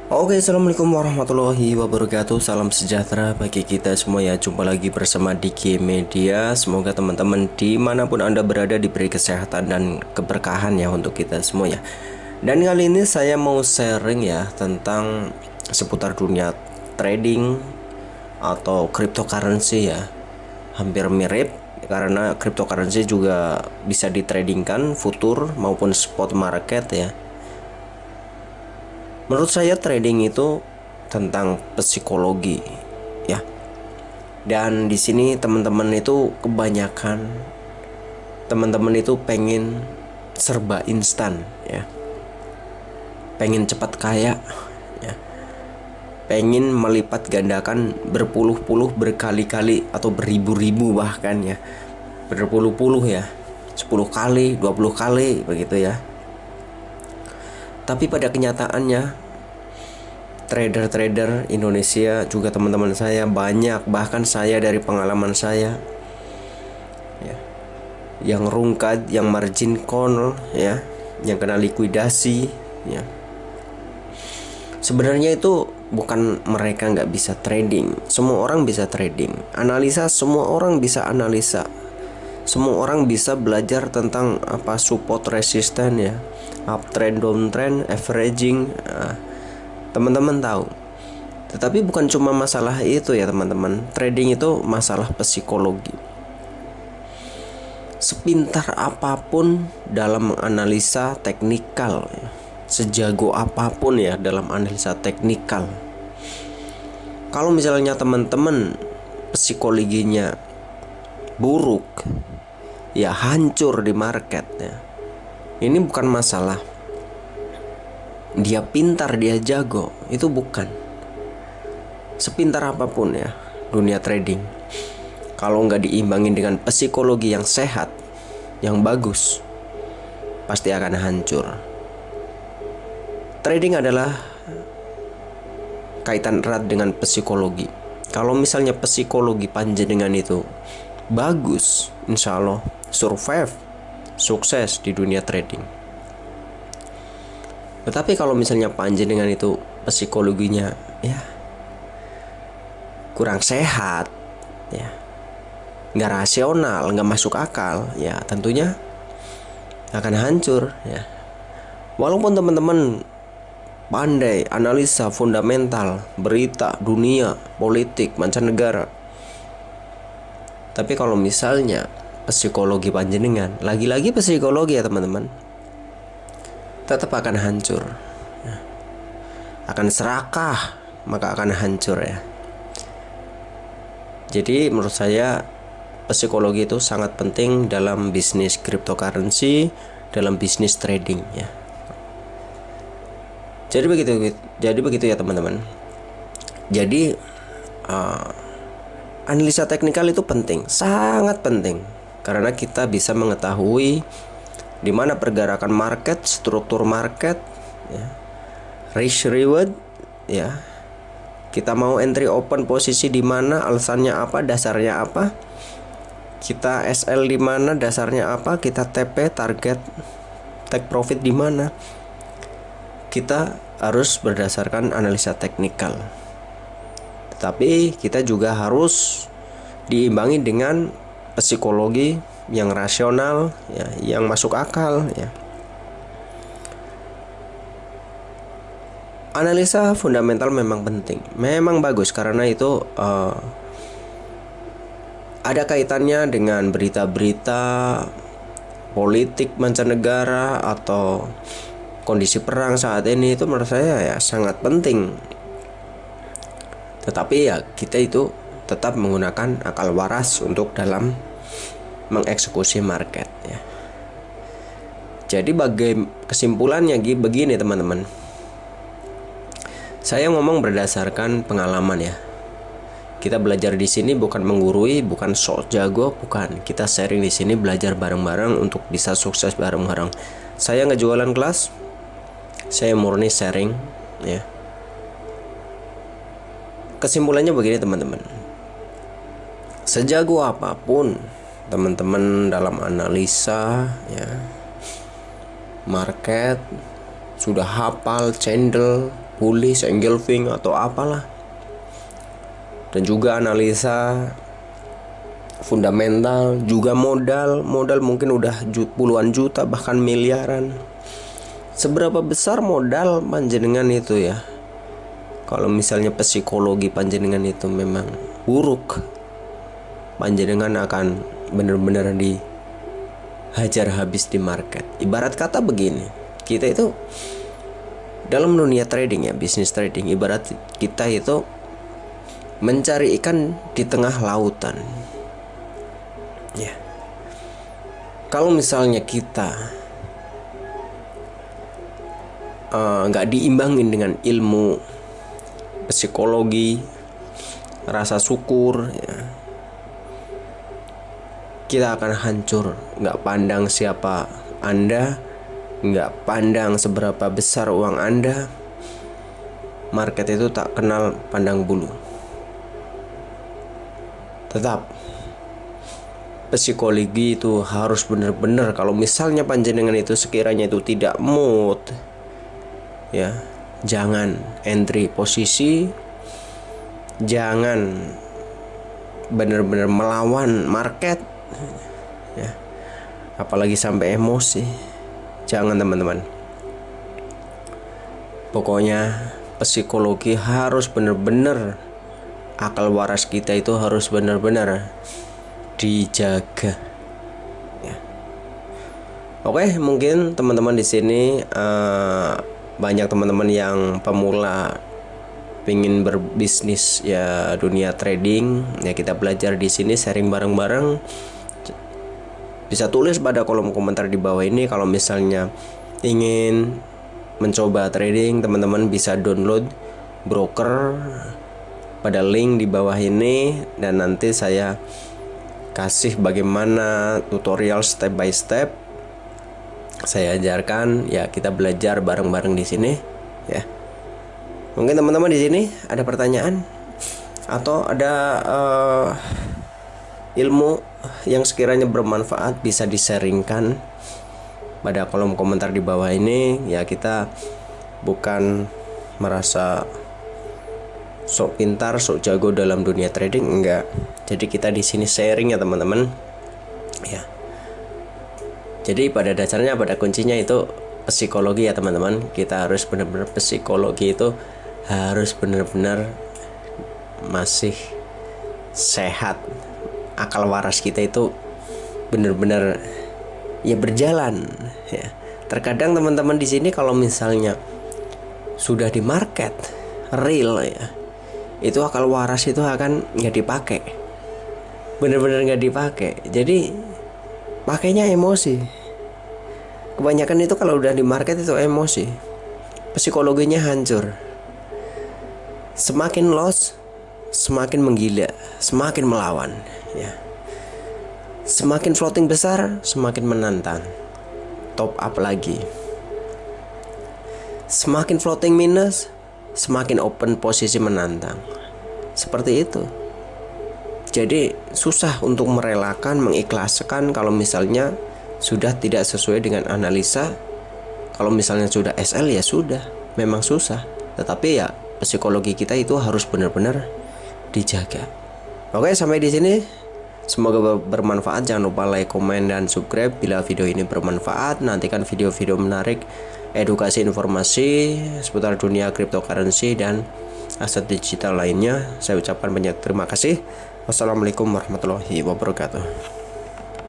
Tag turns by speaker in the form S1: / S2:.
S1: Oke, assalamualaikum warahmatullahi wabarakatuh. Salam sejahtera bagi kita semua ya. Jumpa lagi bersama Diki Media. Semoga teman-teman dimanapun anda berada diberi kesehatan dan keberkahan ya untuk kita semua ya. Dan kali ini saya mau sharing ya tentang seputar dunia trading atau cryptocurrency ya. Hampir mirip karena cryptocurrency juga bisa ditradingkan futur maupun spot market ya. Menurut saya trading itu tentang psikologi ya. Dan di sini teman-teman itu pengen serba instan ya. Pengen cepat kaya ya. Pengen melipat gandakan berpuluh-puluh, berkali-kali atau beribu-ribu bahkan ya. Berpuluh-puluh ya. 10 kali, 20 kali begitu ya. Tapi pada kenyataannya trader-trader Indonesia juga teman-teman saya banyak, bahkan saya dari pengalaman saya ya, yang rungkad, yang margin call ya, yang kena likuidasi ya. Sebenarnya itu bukan mereka nggak bisa trading, semua orang bisa trading. Analisa, semua orang bisa analisa. Semua orang bisa belajar tentang apa support resisten ya, uptrend, downtrend, averaging. Teman-teman tahu. Tetapi bukan cuma masalah itu ya teman-teman. Trading itu masalah psikologi. Sepintar apapun dalam menganalisa teknikal ya, sejago apapun ya dalam analisa teknikal, kalau misalnya teman-teman psikologinya buruk, ya hancur di market ya. Ini bukan masalah dia pintar, dia jago, itu bukan. Sepintar apapun ya dunia trading, kalau nggak diimbangin dengan psikologi yang sehat, yang bagus, pasti akan hancur. Trading adalah kaitan erat dengan psikologi. Kalau misalnya psikologi panjenengan itu bagus, insya Allah survive, sukses di dunia trading. Tetapi kalau misalnya panjenengan itu psikologinya ya kurang sehat ya, nggak rasional, nggak masuk akal, ya tentunya akan hancur ya. Walaupun teman-teman pandai analisa fundamental, berita, dunia, politik, mancanegara, tapi kalau misalnya psikologi panjenengan, lagi-lagi psikologi ya teman-teman, tetap akan hancur ya. Akan serakah, maka akan hancur ya. Jadi menurut saya psikologi itu sangat penting dalam bisnis cryptocurrency, dalam bisnis trading ya. Jadi begitu ya teman-teman. Jadi analisa teknikal itu penting, sangat penting, karena kita bisa mengetahui di mana pergerakan market, struktur market ya, risk reward ya. Kita mau entry open posisi di mana, alasannya apa, dasarnya apa. Kita SL di mana, dasarnya apa. Kita TP, target take profit di mana. Kita harus berdasarkan analisa teknikal. Tetapi kita juga harus diimbangi dengan psikologi yang rasional ya, yang masuk akal ya. Analisa fundamental memang penting, memang bagus, karena itu ada kaitannya dengan berita-berita politik mancanegara atau kondisi perang saat ini. Itu menurut saya ya sangat penting. Tetapi ya kita itu tetap menggunakan akal waras untuk dalam mengeksekusi market ya. Jadi kesimpulannya begini teman-teman. Saya ngomong berdasarkan pengalaman ya. Kita belajar di sini bukan menggurui, bukan sok jago, bukan. Kita sharing di sini, belajar bareng-bareng untuk bisa sukses bareng-bareng. Saya nggak jualan kelas, saya murni sharing ya. Kesimpulannya begini teman-teman. Sejago apapun teman-teman dalam analisa ya, market, sudah hafal candle, bullish, engulfing atau apalah. Dan juga analisa fundamental, juga modal mungkin udah puluhan juta bahkan miliaran. Seberapa besar modal panjenengan itu ya? Kalau misalnya psikologi panjenengan itu memang buruk, panjenengan akan benar-benar dihajar habis di market. Ibarat kata begini, kita itu dalam dunia trading ya, bisnis trading, ibarat kita itu mencari ikan di tengah lautan. Ya. Kalau misalnya kita nggak diimbangin dengan ilmu psikologi, rasa syukur, ya, kita akan hancur. Nggak pandang siapa Anda, nggak pandang seberapa besar uang Anda, market itu tak kenal pandang bulu. Tetap psikologi itu harus benar-benar. Kalau misalnya panjenengan itu sekiranya itu tidak mood, ya, jangan entry posisi, jangan benar-benar melawan market, ya, apalagi sampai emosi. Jangan teman-teman. Pokoknya psikologi harus benar-benar, akal waras kita itu harus benar-benar dijaga. Ya. Oke, mungkin teman-teman di sini banyak teman-teman yang pemula pingin berbisnis ya dunia trading. Ya, kita belajar di sini, sharing bareng-bareng. Bisa tulis pada kolom komentar di bawah ini kalau misalnya ingin mencoba trading. Teman-teman bisa download broker pada link di bawah ini, dan nanti saya kasih bagaimana tutorial step by step saya ajarkan. Ya, kita belajar bareng-bareng di sini ya. Mungkin teman-teman di sini ada pertanyaan atau ada ilmu yang sekiranya bermanfaat, bisa di-sharingkan pada kolom komentar di bawah ini. Ya, kita bukan merasa sok pintar, sok jago dalam dunia trading, enggak. Jadi kita di sini sharing ya teman-teman. Ya. Jadi pada dasarnya, pada kuncinya itu psikologi ya teman-teman. Kita harus benar-benar, psikologi itu harus benar-benar masih sehat. Akal waras kita itu benar-benar ya berjalan ya. Terkadang teman-teman di sini kalau misalnya sudah di market real ya, itu akal waras itu akan nggak dipakai, bener-bener nggak dipakai. Jadi pakainya emosi. Kebanyakan itu kalau udah di market itu emosi, psikologinya hancur. Semakin loss, semakin menggila, semakin melawan ya. Semakin floating besar, semakin menantang, top up lagi. Semakin floating minus, semakin open posisi menantang. Seperti itu. Jadi susah untuk merelakan, mengikhlaskan kalau misalnya sudah tidak sesuai dengan analisa. Kalau misalnya sudah SL ya sudah, memang susah. Tetapi ya psikologi kita itu harus benar-benar dijaga. Oke, sampai di sini. Semoga bermanfaat. Jangan lupa like, komen, dan subscribe bila video ini bermanfaat. Nantikan video-video menarik, edukasi, informasi seputar dunia cryptocurrency dan aset digital lainnya. Saya ucapkan banyak terima kasih. Wassalamualaikum warahmatullahi wabarakatuh.